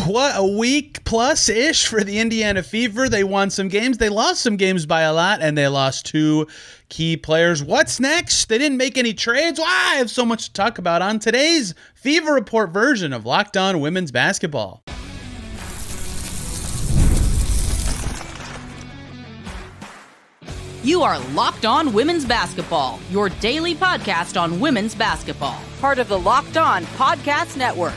what a week plus-ish for the Indiana Fever. They won some games. They lost some games by a lot, and they lost 2 key players. What's next? They didn't make any trades. Why? I have so much to talk about on today's Fever Report version of Locked On Women's Basketball. You are Locked On Women's Basketball, your daily podcast on women's basketball. Part of the Locked On Podcast Network,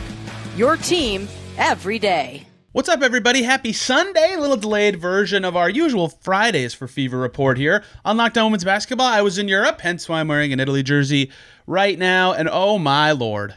your team every day. What's up, everybody? Happy Sunday. A little delayed version of our usual Fridays for Fever Report here on Locked On Women's Basketball. I was in Europe, hence why I'm wearing an Italy jersey right now. And oh my Lord,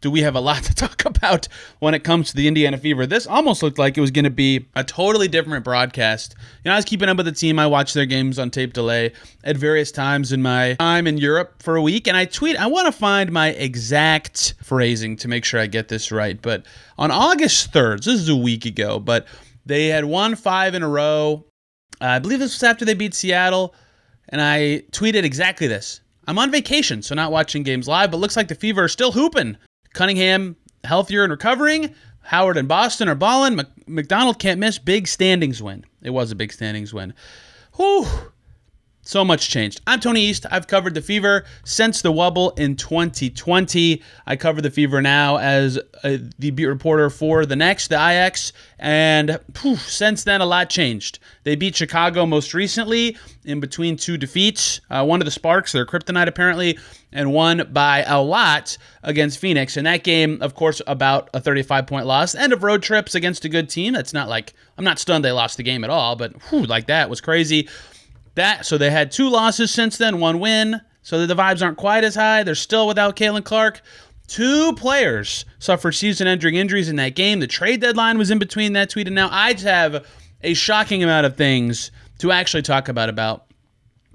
do we have a lot to talk about when it comes to the Indiana Fever. This almost looked like it was going to be a totally different broadcast. You know, I was keeping up with the team. I watched their games on tape delay at various times in my time in Europe for a week. And I want to find my exact phrasing to make sure I get this right. But on August 3rd, this is a week ago, but they had won 5 in a row. I believe this was after they beat Seattle. And I tweeted exactly this. I'm on vacation, so not watching games live, but looks like the Fever are still hooping. Cunningham healthier and recovering. Howard and Boston are balling. McDonald can't miss. Big standings win. It was a big standings win. Whew. So much changed. I'm Tony East. I've covered the Fever since the Wubble in 2020. I cover the Fever now as the beat reporter for the IX. And since then, a lot changed. They beat Chicago most recently in between 2 defeats. One of the Sparks, their kryptonite apparently, and won by a lot against Phoenix. And that game, of course, about a 35-point loss. End of road trips against a good team. That's not like, I'm not stunned they lost the game at all, but that was crazy. So they had 2 losses since then, 1 win. So the vibes aren't quite as high. They're still without Caitlin Clark. 2 players suffered season-ending injuries in that game. The trade deadline was in between that tweet and now. I just have a shocking amount of things to actually talk about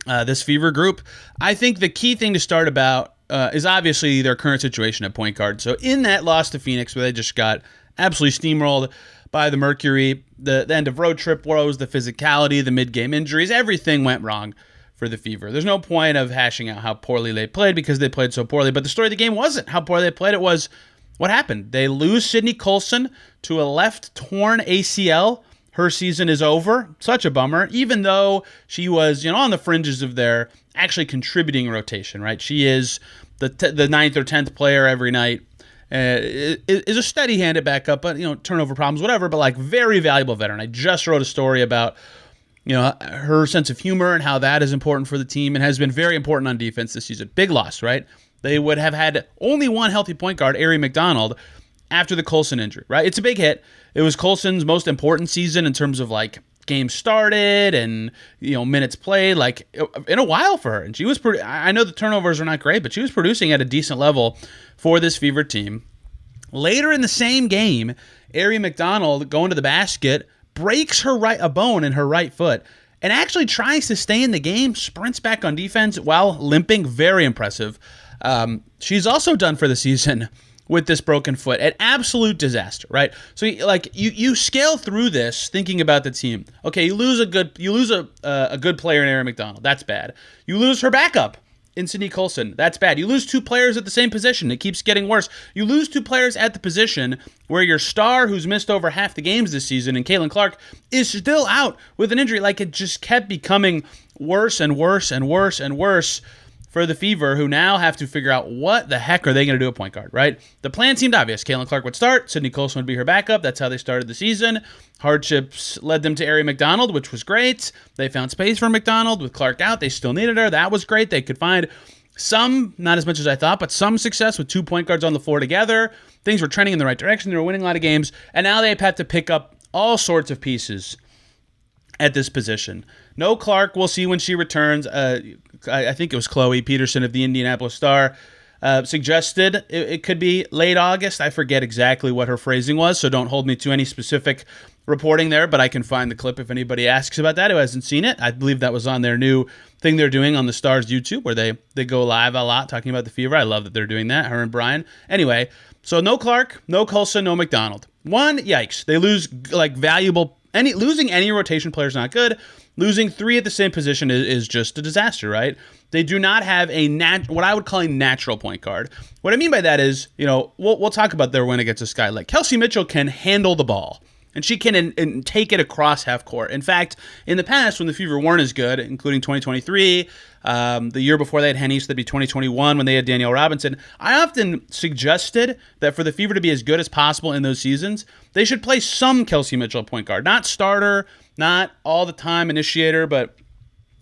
this Fever group. I think the key thing to start about is obviously their current situation at point guard. So in that loss to Phoenix, where they just got absolutely steamrolled by the Mercury, the end of road trip woes, the physicality, the mid-game injuries, everything went wrong for the Fever. There's no point of hashing out how poorly they played because they played so poorly, but the story of the game wasn't how poorly they played. It was what happened. They lose Sydney Colson to a left torn ACL. Her season is over. Such a bummer, even though she was, on the fringes of their actually contributing rotation, right? She is the 9th or 10th player every night. Is a steady hand at backup, but turnover problems, whatever. But like very valuable veteran. I just wrote a story about her sense of humor and how that is important for the team and has been very important on defense this season. Big loss, right? They would have had only one healthy point guard, Howard Megdal, after the Colson injury, right? It's a big hit. It was Colson's most important season in terms of like games started and minutes played, like in a while for her. And she was I know the turnovers are not great, but she was producing at a decent level for this Fever team. Later in the same game, Howard Megdal going to the basket breaks a bone in her right foot and actually tries to stay in the game, sprints back on defense while limping. Very impressive. She's also done for the season with this broken foot. An absolute disaster, right? So you scale through this thinking about the team. Okay, you lose a good player in Howard Megdal. That's bad. You lose her backup in Sydney Colson. That's bad. You lose 2 players at the same position. It keeps getting worse. You lose 2 players at the position where your star, who's missed over half the games this season, and Caitlin Clark, is still out with an injury. Like, it just kept becoming worse and worse and worse and worse for the Fever, who now have to figure out what the heck are they going to do at point guard, right? The plan seemed obvious. Caitlin Clark would start. Sydney Colson would be her backup. That's how they started the season. Hardships led them to Howard Megdal, which was great. They found space for Megdal. With Clark out, they still needed her. That was great. They could find some, not as much as I thought, but some success with 2 point guards on the floor together. Things were trending in the right direction. They were winning a lot of games. And now they've had to pick up all sorts of pieces at this position. No Clark. We'll see when she returns. I think it was Chloe Peterson of the Indianapolis Star suggested it could be late August. I forget exactly what her phrasing was, so don't hold me to any specific reporting there, but I can find the clip if anybody asks about that who hasn't seen it. I believe that was on their new thing they're doing on the Star's YouTube, where they go live a lot talking about the Fever. I love that they're doing that, her and Brian. Anyway, so no Clark, no Colson, no Megdal. Yikes. They lose valuable. Losing any rotation player is not good. losing 3 at the same position is just a disaster, right? They do not have what I would call a natural point guard. What I mean by that is, we'll talk about their win against this guy. Like, Kelsey Mitchell can handle the ball, and she can and take it across half court. In fact, in the past, when the Fever weren't as good, including 2023, the year before they had Henny, so that'd be 2021 when they had Danielle Robinson, I often suggested that for the Fever to be as good as possible in those seasons, they should play some Kelsey Mitchell point guard. Not starter, not all the time initiator, but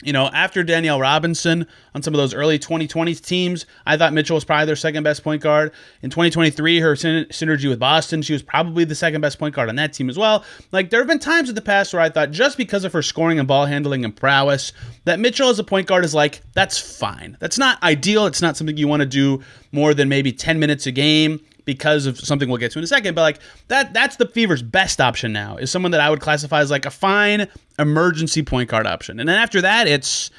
after Danielle Robinson on some of those early 2020 teams, I thought Mitchell was probably their second best point guard. In 2023, her synergy with Boston, she was probably the second best point guard on that team as well. Like, there have been times in the past where I thought just because of her scoring and ball handling and prowess, that Mitchell as a point guard is like, that's fine. That's not ideal. It's not something you want to do more than maybe 10 minutes a game, because of something we'll get to in a second. But like that's the Fever's best option now, is someone that I would classify as like a fine emergency point guard option. And then after that, it's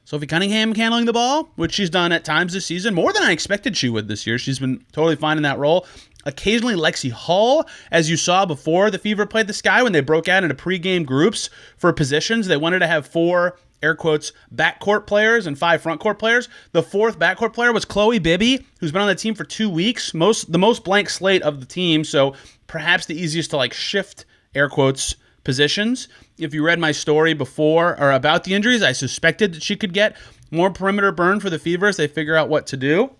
Sophie Cunningham handling the ball, which she's done at times this season, more than I expected she would this year. She's been totally fine in that role. Occasionally Lexi Hull, as you saw before the Fever played the Sky, when they broke out into pregame groups for positions. They wanted to have 4, air quotes, backcourt players and 5 frontcourt players. The 4th backcourt player was Chloe Bibby, who's been on the team for 2 weeks, the most blank slate of the team, so perhaps the easiest to like shift, air quotes, positions. If you read my story before or about the injuries, I suspected that she could get more perimeter burn for the Fever as they figure out what to do.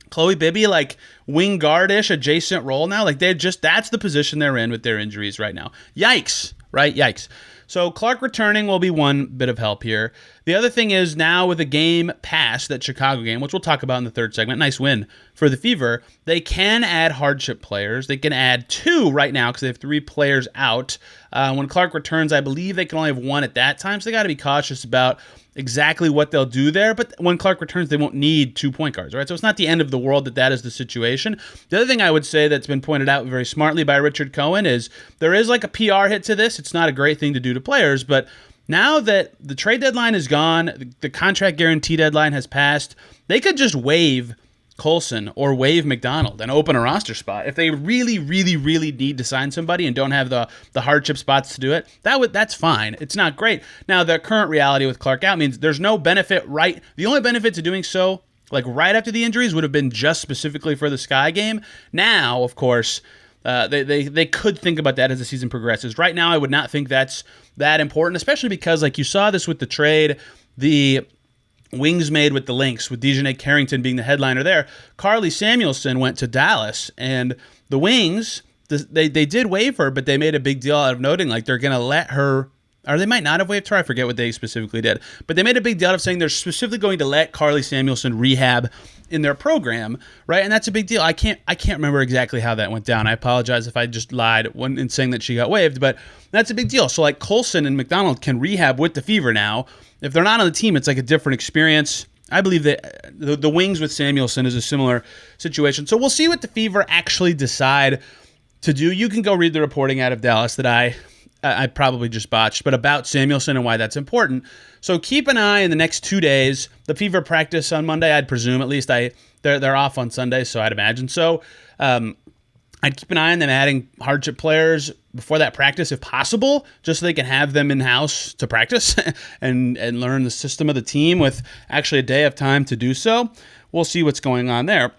Chloe Bibby, like wing guard-ish adjacent role now. Like that's the position they're in with their injuries right now. Yikes, right? Yikes. So Clark returning will be one bit of help here. The other thing is now with a game past that Chicago game, which we'll talk about in the third segment, nice win for the Fever, they can add hardship players. They can add 2 right now because they have 3 players out. When Clark returns, I believe they can only have 1 at that time, so they got to be cautious about exactly what they'll do there. But when Clark returns, they won't need 2 point guards, right? So it's not the end of the world that is the situation. The other thing I would say that's been pointed out very smartly by Richard Cohen is there is like a PR hit to this. It's not a great thing to do to players, but now that the trade deadline is gone, the contract guarantee deadline has passed, they could just waive Coulson or waive McDonald and open a roster spot. If they really, really, really need to sign somebody and don't have the hardship spots to do it, that's fine. It's not great. Now, the current reality with Clark out means there's no benefit, right? The only benefit to doing so, like right after the injuries, would have been just specifically for the Sky game. Now, of course, they could think about that as the season progresses. Right now, I would not think that's that important, especially because, like you saw this with the trade, the Wings made with the Lynx, with Dejanay Carrington being the headliner there. Carly Samuelson went to Dallas, and the Wings, they did waive her, but they made a big deal out of noting like they're going to let her, or they might not have waived her, I forget what they specifically did, but they made a big deal out of saying they're specifically going to let Carly Samuelson rehab in their program, right? And that's a big deal. I can't remember exactly how that went down. I apologize if I just lied in saying that she got waived, but that's a big deal. So like Coulson and McDonald can rehab with the Fever now. If they're not on the team, it's like a different experience. I believe that the Wings with Samuelson is a similar situation. So we'll see what the Fever actually decide to do. You can go read the reporting out of Dallas that I probably just botched, but about Samuelson and why that's important. So keep an eye in the next 2 days. The Fever practice on Monday, I'd presume, at least they're off on Sunday, so I'd imagine. So I'd keep an eye on them adding hardship players before that practice if possible, just so they can have them in-house to practice and learn the system of the team with actually a day of time to do so. We'll see what's going on there.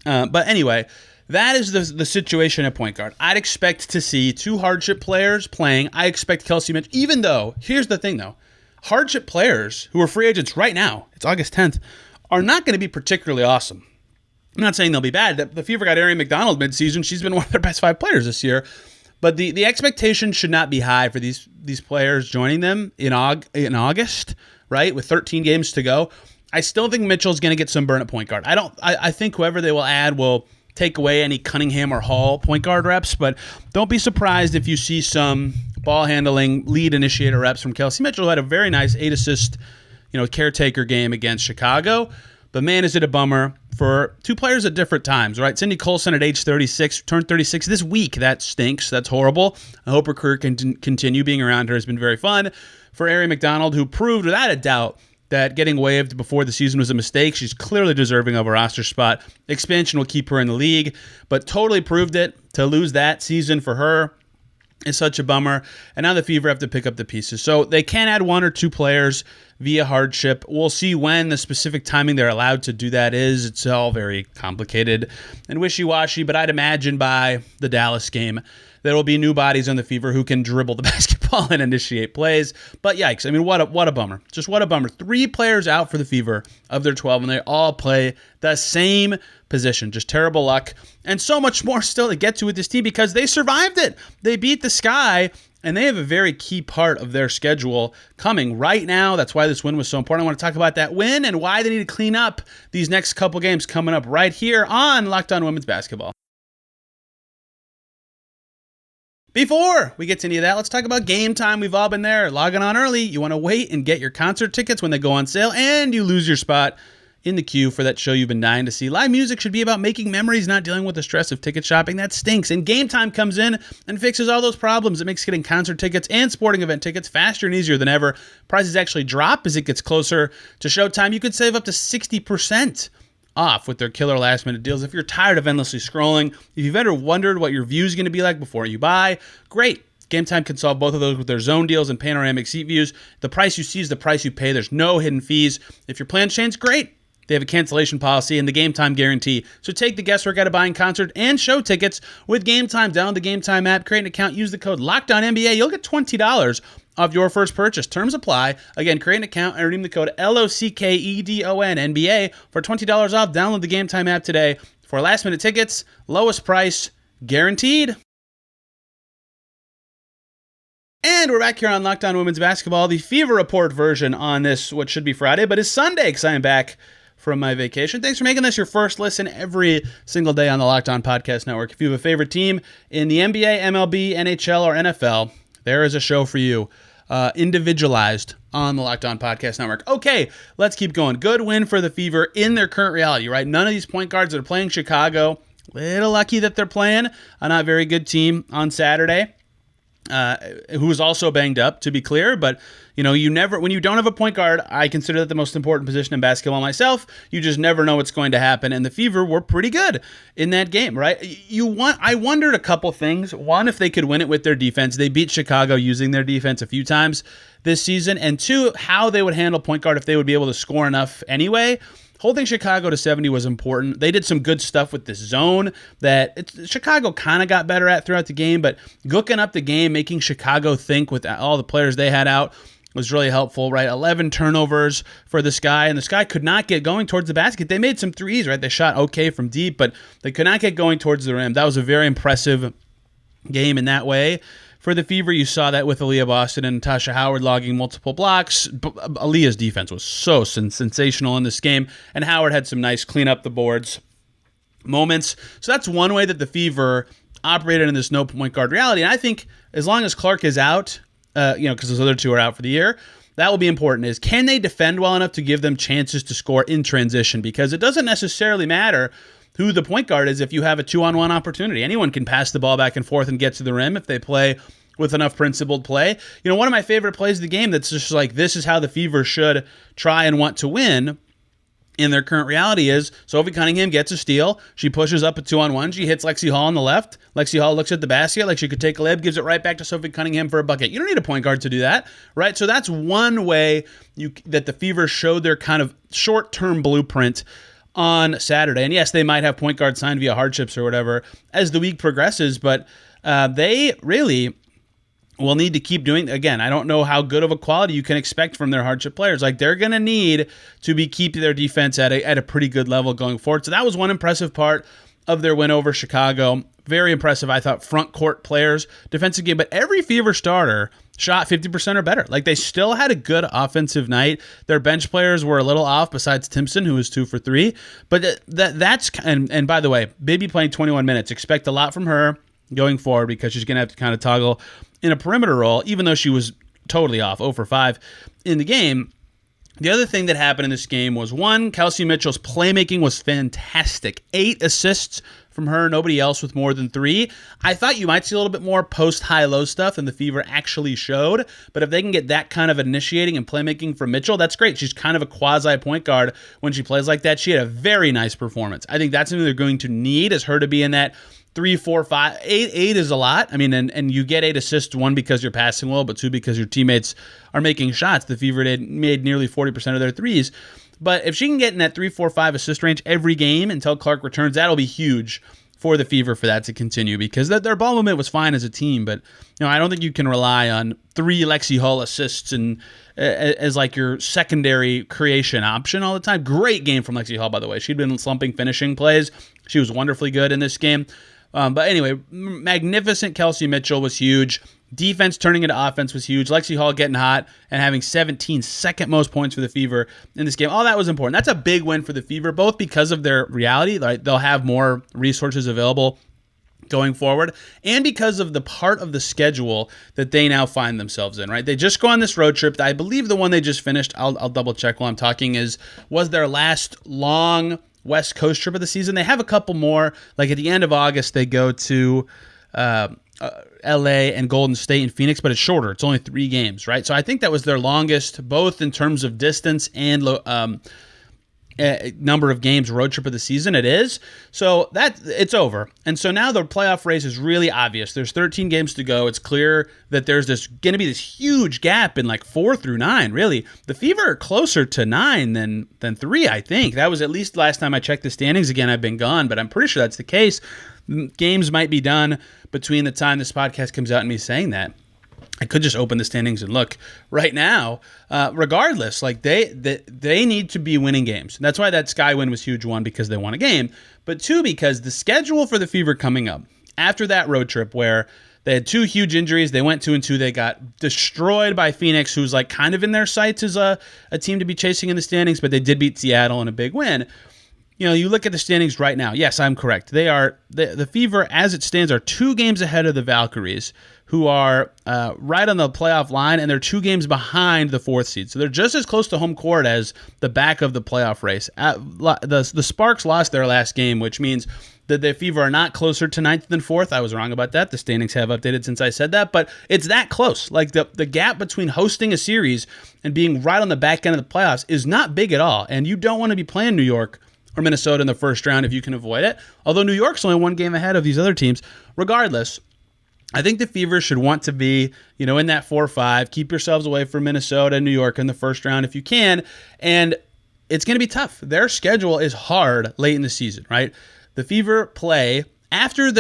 But anyway, that is the situation at point guard. I'd expect to see 2 hardship players playing. I expect Kelsey Mitchell, even though, here's the thing though, hardship players who are free agents right now, it's August 10th, are not going to be particularly awesome. I'm not saying they'll be bad. The Fever got Arian McDonald midseason. She's been one of their best 5 players this year. But the expectation should not be high for these players joining them in August, right, with 13 games to go. I still think Mitchell's going to get some burn at point guard. I think whoever they will add will take away any Cunningham or Hall point guard reps, but don't be surprised if you see some ball handling lead initiator reps from Kelsey Mitchell, who had a very nice 8-assist, caretaker game against Chicago. But man, is it a bummer for 2 players at different times, right? Cindy Coulson at age 36, turned 36 this week. That stinks. That's horrible. I hope her career can continue. Being around her has been very fun. For Arian McDonald, who proved without a doubt that getting waived before the season was a mistake. She's clearly deserving of a roster spot. Expansion will keep her in the league, but totally proved it. To lose that season for her, is such a bummer. And now the Fever have to pick up the pieces. So they can add 1 or 2 players via hardship. We'll see when the specific timing they're allowed to do that is. It's all very complicated and wishy-washy, but I'd imagine by the Dallas game there will be new bodies on the Fever who can dribble the basketball and initiate plays. But yikes, I mean, what a bummer. Just what a bummer. 3 players out for the Fever of their 12, and they all play the same position. Just terrible luck. And so much more still to get to with this team because they survived it. They beat the Sky, and they have a very key part of their schedule coming right now. That's why this win was so important. I want to talk about that win and why they need to clean up these next couple games coming up right here on Locked On Women's Basketball. Before we get to any of that, let's talk about Game Time. We've all been there. Logging on early. You want to wait and get your concert tickets when they go on sale, and you lose your spot in the queue for that show you've been dying to see. Live music should be about making memories, not dealing with the stress of ticket shopping. That stinks. And Game Time comes in and fixes all those problems. It makes getting concert tickets and sporting event tickets faster and easier than ever. Prices actually drop as it gets closer to showtime. You could save up to 60% off with their killer last-minute deals. If you're tired of endlessly scrolling, if you've ever wondered what your view is going to be like before you buy, great. Game Time can solve both of those with their zone deals and panoramic seat views. The price you see is the price you pay. There's no hidden fees. If your plans change, great. They have a cancellation policy and the Game Time guarantee. So take the guesswork out of buying concert and show tickets with Game Time. Download the Game Time app, create an account, use the code LOCKEDONNBA. You'll get $20 off your first purchase. Terms apply. Again, create an account and redeem the code LOCKEDONNBA for $20 off. Download the Game Time app today for last-minute tickets. Lowest price guaranteed. And we're back here on Locked On Women's Basketball, the Fever Report version on this, what should be Friday, but is Sunday because I am back from my vacation. Thanks for making this your first listen every single day on the Locked On Podcast Network. If you have a favorite team in the NBA, MLB, NHL, or NFL, there is a show for you, individualized on the Locked On Podcast Network. Okay, let's keep going. Good win for the Fever in their current reality, right? None of these point guards that are playing Chicago, little lucky that they're playing a not very good team on Saturday, who was also banged up, to be clear, but you never, when you don't have a point guard, I consider that the most important position in basketball myself. You just never know what's going to happen, and the Fever were pretty good in that game, right? I wondered a couple things. One, if they could win it with their defense. They beat Chicago using their defense a few times this season, and 2, how they would handle point guard if they would be able to score enough anyway. Holding Chicago to 70 was important. They did some good stuff with this zone that Chicago kind of got better at throughout the game, but gooking up the game, making Chicago think with all the players they had out was really helpful, right? 11 turnovers for the Sky, and the Sky could not get going towards the basket. They made some threes, right? They shot okay from deep, but they could not get going towards the rim. That was a very impressive game in that way. For the Fever, you saw that with Aaliyah Boston and Natasha Howard logging multiple blocks. Aaliyah's defense was so sensational in this game, and Howard had some nice clean up the boards moments. So that's one way that the Fever operated in this no point guard reality. And I think as long as Clark is out, because those other 2 are out for the year, that will be important, is can they defend well enough to give them chances to score in transition? Because it doesn't necessarily matter who the point guard is if you have a 2-on-1 opportunity. Anyone can pass the ball back and forth and get to the rim if they play with enough principled play. One of my favorite plays of the game that's just like, this is how the Fever should try and want to win in their current reality is Sophie Cunningham gets a steal. She pushes up a 2-on-1. She hits Lexi Hall on the left. Lexi Hall looks at the basket like she could take a lib, gives it right back to Sophie Cunningham for a bucket. You don't need a point guard to do that, right? So that's one way that the Fever showed their kind of short-term blueprint on Saturday. And yes, they might have point guards signed via hardships or whatever as the week progresses, but they really will need to keep doing. Again, I don't know how good of a quality you can expect from their hardship players. Like, they're going to need to be keeping their defense at a pretty good level going forward. So that was one impressive part of their win over Chicago. Very impressive, I thought, front court players, defensive game. But every Fever starter shot 50% or better. Like, they still had a good offensive night. Their bench players were a little off, besides Timpson, who was 2 for 3. But that's and by the way, Baby playing 21 minutes. Expect a lot from her going forward because she's going to have to kind of toggle in a perimeter role, even though she was totally off, 0 for 5 in the game. The other thing that happened in this game was, 1, Kelsey Mitchell's playmaking was fantastic. 8 assists from her, nobody else with more than 3. I thought you might see a little bit more post-high-low stuff than the Fever actually showed, but if they can get that kind of initiating and playmaking from Mitchell, that's great. She's kind of a quasi-point guard when she plays like that. She had a very nice performance. I think that's something they're going to need, is her to be in that 3, 4, 5, 8. 8 is a lot. I mean, and you get 8 assists, 1 because you're passing well, but 2 because your teammates are making shots. The Fever made nearly 40% of their threes. But if she can get in that 3, 4, 5 assist range every game until Clark returns, that'll be huge for the Fever for that to continue, because their ball movement was fine as a team, but I don't think you can rely on 3 Lexi Hall assists and as like your secondary creation option all the time. Great game from Lexi Hall, by the way. She'd been slumping finishing plays. She was wonderfully good in this game. But anyway, magnificent Kelsey Mitchell was huge. Defense turning into offense was huge. Lexi Hall getting hot and having 17, second most points for the Fever in this game. All that was important. That's a big win for the Fever, both because of their reality, like they'll have more resources available going forward, and because of the part of the schedule that they now find themselves in, right? They just go on this road trip. I believe the one they just finished, I'll double check while I'm talking, was their last long West Coast trip of the season. They have a couple more, like at the end of August, they go to LA and Golden State and Phoenix, but it's shorter. It's only 3 games, right? So I think that was their longest, both in terms of distance and number of games road trip of the season. It is. So it's over. And so now the playoff race is really obvious. There's 13 games to go. It's clear that there's going to be this huge gap in like 4 through 9, really. The Fever are closer to 9 than 3, I think. That was at least last time I checked the standings. Again, I've been gone, but I'm pretty sure that's the case. Games might be done between the time this podcast comes out and me saying that. I could just open the standings and look right now. Regardless, like they need to be winning games. That's why that Sky win was huge. 1, because they won a game, but 2, because the schedule for the Fever coming up after that road trip where they had 2 huge injuries, they went 2-2. They got destroyed by Phoenix, who's like kind of in their sights as a team to be chasing in the standings, but they did beat Seattle in a big win. You look at the standings right now. Yes, I'm correct. They are the Fever, as it stands, are 2 games ahead of the Valkyries, who are right on the playoff line, and they're 2 games behind the 4th seed. So they're just as close to home court as the back of the playoff race. The Sparks lost their last game, which means that the Fever are not closer to 9th than 4th. I was wrong about that. The standings have updated since I said that, but it's that close. Like the gap between hosting a series and being right on the back end of the playoffs is not big at all, and you don't want to be playing New York or Minnesota in the first round if you can avoid it. Although New York's only 1 game ahead of these other teams. Regardless, I think the Fever should want to be, in that 4-5. Keep yourselves away from Minnesota and New York in the first round if you can. And it's going to be tough. Their schedule is hard late in the season, right? The Fever play after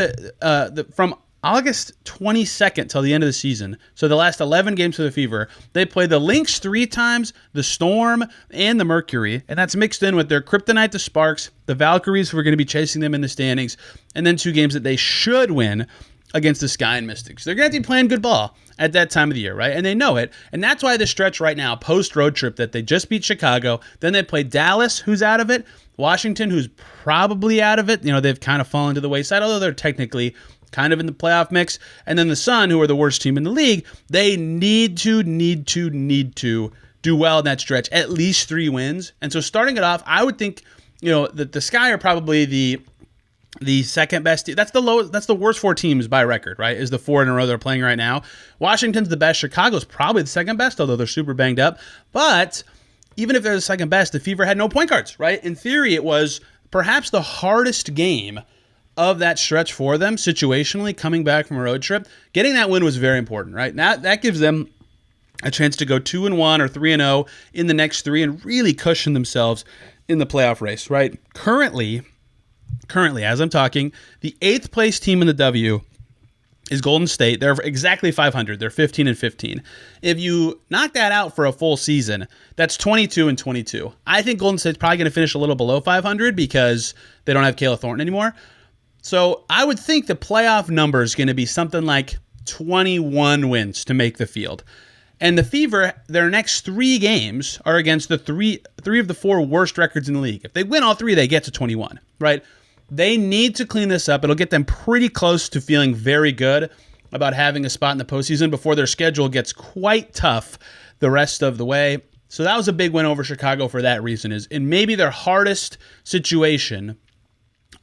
from August 22nd till the end of the season, so the last 11 games for the Fever, they play the Lynx 3 times, the Storm, and the Mercury, and that's mixed in with their Kryptonite, the Sparks, the Valkyries, who are going to be chasing them in the standings, and then 2 games that they should win against the Sky and Mystics. They're going to have to be playing good ball at that time of the year, right? And they know it, and that's why the stretch right now, post-road trip, that they just beat Chicago, then they play Dallas, who's out of it, Washington, who's probably out of it. They've kind of fallen to the wayside, although they're technically kind of in the playoff mix, and then the Sun, who are the worst team in the league. They need to do well in that stretch, at least 3 wins. And so starting it off, I would think, that the Sky are probably the second best team. That's the worst 4 teams by record, right? Is the 4 in a row they're playing right now. Washington's the best. Chicago's probably the second best, although they're super banged up. But even if they're the second best, the Fever had no point guards, right? In theory, it was perhaps the hardest game of that stretch for them situationally, coming back from a road trip. Getting that win was very important, right? Now that gives them a chance to go 2-1 or 3-0 in the next 3 and really cushion themselves in the playoff race, right? Currently, as I'm talking, the 8th place team in the W is Golden State. They're exactly 500. They're 15-15. If you knock that out for a full season, that's 22-22. I think Golden State's probably going to finish a little below 500 because they don't have Kayla Thornton anymore. So I would think the playoff number is going to be something like 21 wins to make the field. And the Fever, their next 3 games are against the three of the 4 worst records in the league. If they win all 3, they get to 21, right? They need to clean this up. It'll get them pretty close to feeling very good about having a spot in the postseason before their schedule gets quite tough the rest of the way. So that was a big win over Chicago for that reason. Is in maybe their hardest situation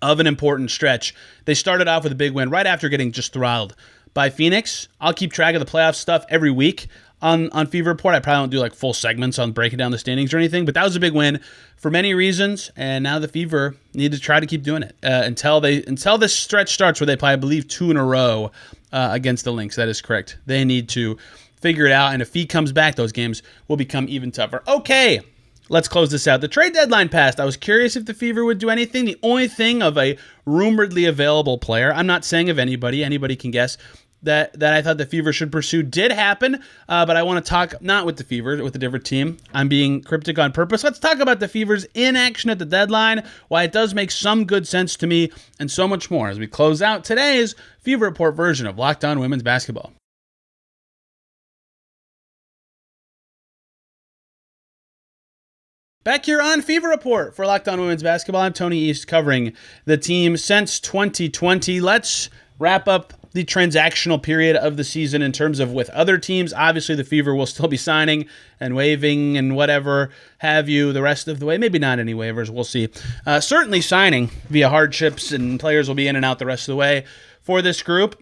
of an important stretch. They started off with a big win right after getting just throttled by Phoenix. I'll keep track of the playoff stuff every week on Fever Report. I probably don't do like full segments on breaking down the standings or anything, but that was a big win for many reasons. And now the Fever need to try to keep doing it until this stretch starts where they play, I believe, 2 in a row against the Lynx. That is correct. They need to figure it out, and if Fee comes back, those games will become even tougher. Okay. Let's close this out. The trade deadline passed. I was curious if the Fever would do anything. The only thing of a rumoredly available player, I'm not saying of anybody can guess, that I thought the Fever should pursue did happen, but I want to talk not with the Fever, with a different team. I'm being cryptic on purpose. Let's talk about the Fever's inaction at the deadline, why it does make some good sense to me, and so much more as we close out today's Fever Report version of Locked On Women's Basketball. Back here on Fever Report for Locked On Women's Basketball, I'm Tony East covering the team since 2020. Let's wrap up the transactional period of the season in terms of with other teams. Obviously, the Fever will still be signing and waiving and whatever have you the rest of the way. Maybe not any waivers. We'll see. Certainly signing via hardships, and players will be in and out the rest of the way for this group.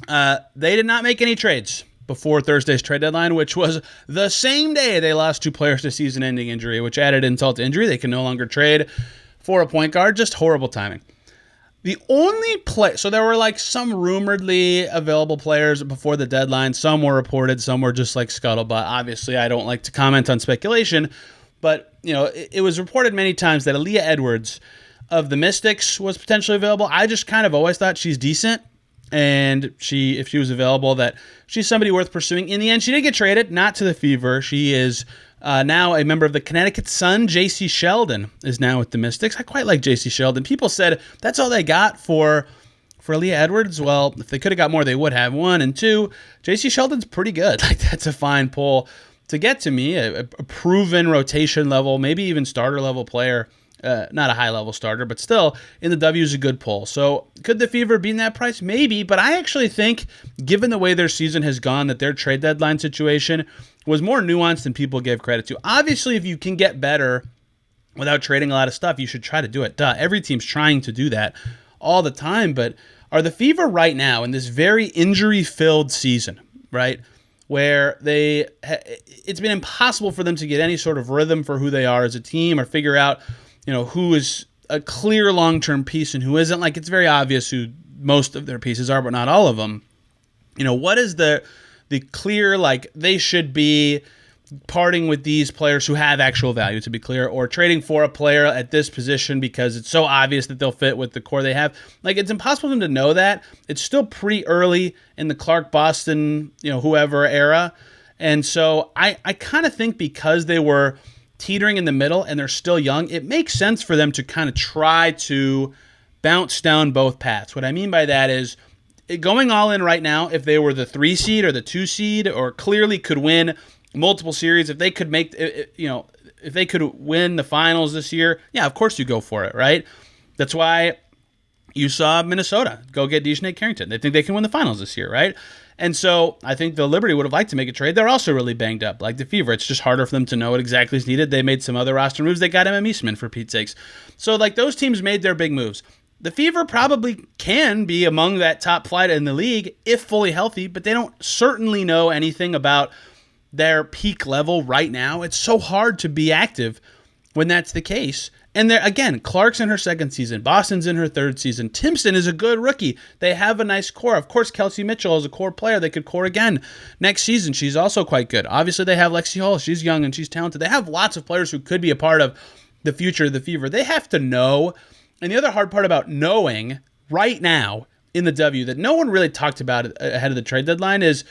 They did not make any trades before Thursday's trade deadline, which was the same day they lost 2 players to season-ending injury, which added insult to injury. They can no longer trade for a point guard. Just horrible timing. The only play, so there were like some rumoredly available players before the deadline. Some were reported, some were just like scuttlebutt. Obviously, I don't like to comment on speculation, but it was reported many times that Aaliyah Edwards of the Mystics was potentially available. I just kind of always thought she's decent. And if she was available, that she's somebody worth pursuing. In the end, she did get traded, not to the Fever. She is now a member of the Connecticut Sun. J.C. Sheldon is now with the Mystics. I quite like J.C. Sheldon. People said that's all they got for Aaliyah Edwards. Well, if they could have got more, they would have. 1 and 2, J.C. Sheldon's pretty good. Like, that's a fine pull to get to me. A proven rotation level, maybe even starter level player. Not a high-level starter, but still, in the W is a good pull. So could the Fever be in that price? Maybe, but I actually think, given the way their season has gone, that their trade deadline situation was more nuanced than people gave credit to. Obviously, if you can get better without trading a lot of stuff, you should try to do it. Duh, every team's trying to do that all the time, but are the Fever right now in this very injury-filled season, right, where it's been impossible for them to get any sort of rhythm for who they are as a team or figure out who is a clear long-term piece and who isn't. Like, it's very obvious who most of their pieces are, but not all of them. What is the clear, like, they should be parting with these players who have actual value, to be clear, or trading for a player at this position because it's so obvious that they'll fit with the core they have. Like, it's impossible for them to know that. It's still pretty early in the Clark, Boston, whoever era. And so I kind of think because they were teetering in the middle and they're still young, it makes sense for them to kind of try to bounce down both paths. What I mean by that is going all in right now, if they were the 3 seed or the 2 seed or clearly could win multiple series, if they could make, if they could win the finals this year, yeah, of course you go for it, right? That's why you saw Minnesota go get Dejounte Carrington. They think they can win the finals this year, right? And so I think the Liberty would have liked to make a trade. They're also really banged up, like the Fever. It's just harder for them to know what exactly is needed. They made some other roster moves. They got Eastman, for Pete's sakes. So, like, those teams made their big moves. The Fever probably can be among that top flight in the league if fully healthy, but they don't certainly know anything about their peak level right now. It's so hard to be active when that's the case. And there again, Clark's in her 2nd season. Boston's in her 3rd season. Timpson is a good rookie. They have a nice core. Of course, Kelsey Mitchell is a core player. They could core again next season. She's also quite good. Obviously, they have Lexi Hull. She's young and she's talented. They have lots of players who could be a part of the future of the Fever. They have to know. And the other hard part about knowing right now in the W that no one really talked about ahead of the trade deadline is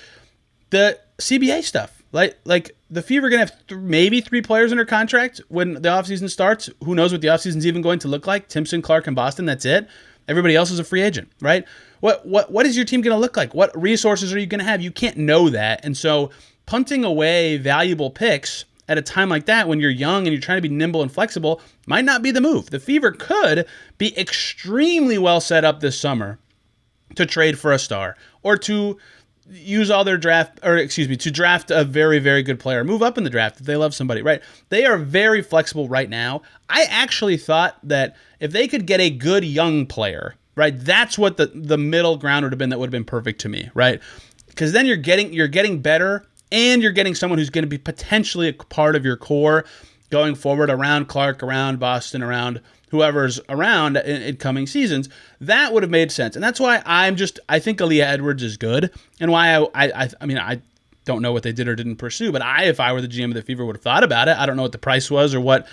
the CBA stuff. Like the Fever are going to have maybe 3 players under contract when the offseason starts. Who knows what the offseason's even going to look like? Timpson, Clark, and Boston, that's it. Everybody else is a free agent, right? What is your team going to look like? What resources are you going to have? You can't know that. And so punting away valuable picks at a time like that when you're young and you're trying to be nimble and flexible might not be the move. The Fever could be extremely well set up this summer to trade for a star or to use all their to draft a very, very good player. Move up in the draft if they love somebody, right? They are very flexible right now. I actually thought that if they could get a good young player, right, that's what the middle ground would have been. That would have been perfect to me, right? Because then you're getting better and you're getting someone who's going to be potentially a part of your core going forward around Clark, around Boston, around whoever's around in coming seasons, that would have made sense. And that's why I think Aaliyah Edwards is good, and why I don't know what they did or didn't pursue, but if I were the GM of the Fever, would have thought about it. I don't know what the price was or what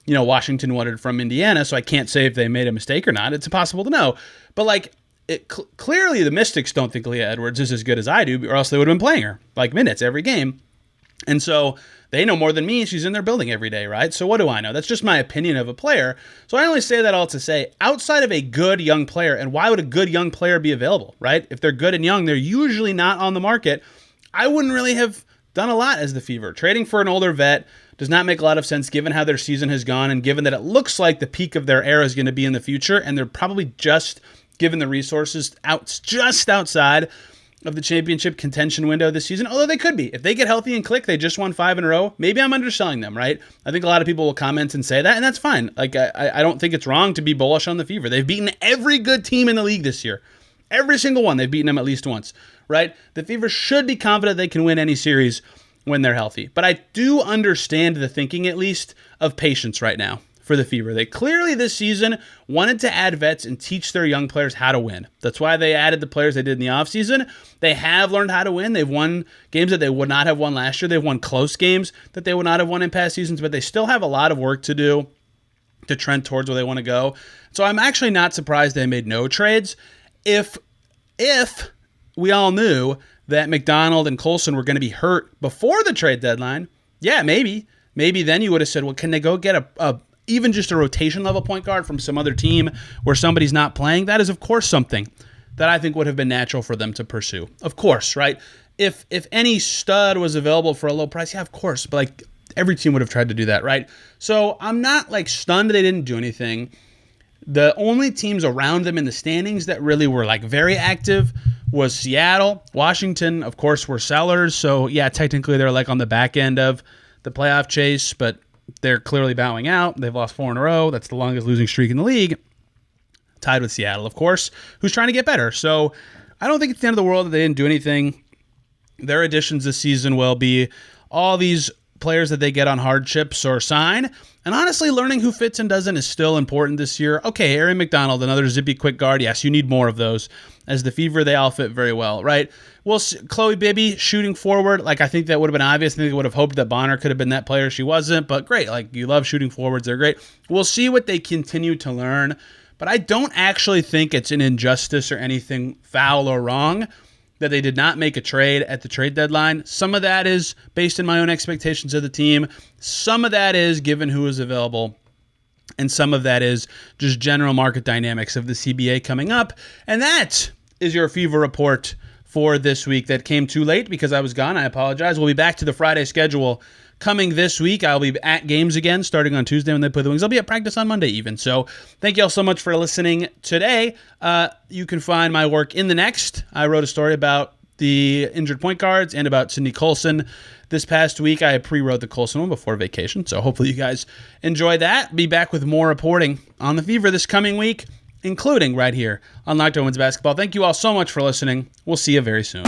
Washington wanted from Indiana, so I can't say if they made a mistake or not. It's impossible to know. But clearly the Mystics don't think Aaliyah Edwards is as good as I do, or else they would have been playing her minutes every game. And so they know more than me. She's in their building every day, right? So what do I know? That's just my opinion of a player. So I only say that all to say, outside of a good young player, and why would a good young player be available, right? If they're good and young, they're usually not on the market. I wouldn't really have done a lot as the Fever. Trading for an older vet does not make a lot of sense given how their season has gone and given that it looks like the peak of their era is going to be in the future, and they're probably just, given the resources, just outside of the championship contention window this season, although they could be. If they get healthy and click, they just won 5 in a row. Maybe I'm underselling them, right? I think a lot of people will comment and say that, and that's fine. I don't think it's wrong to be bullish on the Fever. They've beaten every good team in the league this year. Every single one. They've beaten them at least once, right? The Fever should be confident they can win any series when they're healthy. But I do understand the thinking, at least, of patience right now for the Fever. They clearly this season wanted to add vets and teach their young players how to win. That's why they added the players they did in the offseason. They have learned how to win. They've won games that they would not have won last year. They've won close games that they would not have won in past seasons, but they still have a lot of work to do to trend towards where they want to go. So I'm actually not surprised they made no trades. If we all knew that McDonald and Colson were going to be hurt before the trade deadline, yeah, maybe then you would have said, well, can they go get even just a rotation level point guard from some other team where somebody's not playing? That is, of course, something that I think would have been natural for them to pursue. Of course, right? If any stud was available for a low price, yeah, of course. But every team would have tried to do that, right? So I'm not stunned they didn't do anything. The only teams around them in the standings that really were very active was Seattle. Washington, of course, were sellers. So yeah, technically they're on the back end of the playoff chase, but they're clearly bowing out. They've lost 4 in a row. That's the longest losing streak in the league. Tied with Seattle, of course, who's trying to get better. So I don't think it's the end of the world that they didn't do anything. Their additions this season will be all these players that they get on hardships or sign. And honestly, learning who fits and doesn't is still important this year. Okay, Aaron McDonald, another zippy quick guard. Yes, you need more of those. As the Fever, they all fit very well, right? Well, Chloe Bibby shooting forward, I think that would have been obvious. I think they would have hoped that Bonner could have been that player. She wasn't, but great. You love shooting forwards. They're great. We'll see what they continue to learn, but I don't actually think it's an injustice or anything foul or wrong that they did not make a trade at the trade deadline. Some of that is based in my own expectations of the team. Some of that is given who is available. And some of that is just general market dynamics of the CBA coming up. And that is your Fever report for this week. That came too late because I was gone. I apologize. We'll be back to the Friday schedule coming this week. I'll be at games again starting on Tuesday when they play the Wings. I'll be at practice on Monday even. So thank you all so much for listening today. You can find my work in the Next. I wrote a story about the injured point guards and about Sydney Colson this past week. I pre-wrote the Colson one before vacation, so hopefully you guys enjoy that. Be back with more reporting on the Fever this coming week, including right here on Locked On Women's Basketball. Thank you all so much for listening. We'll see you very soon.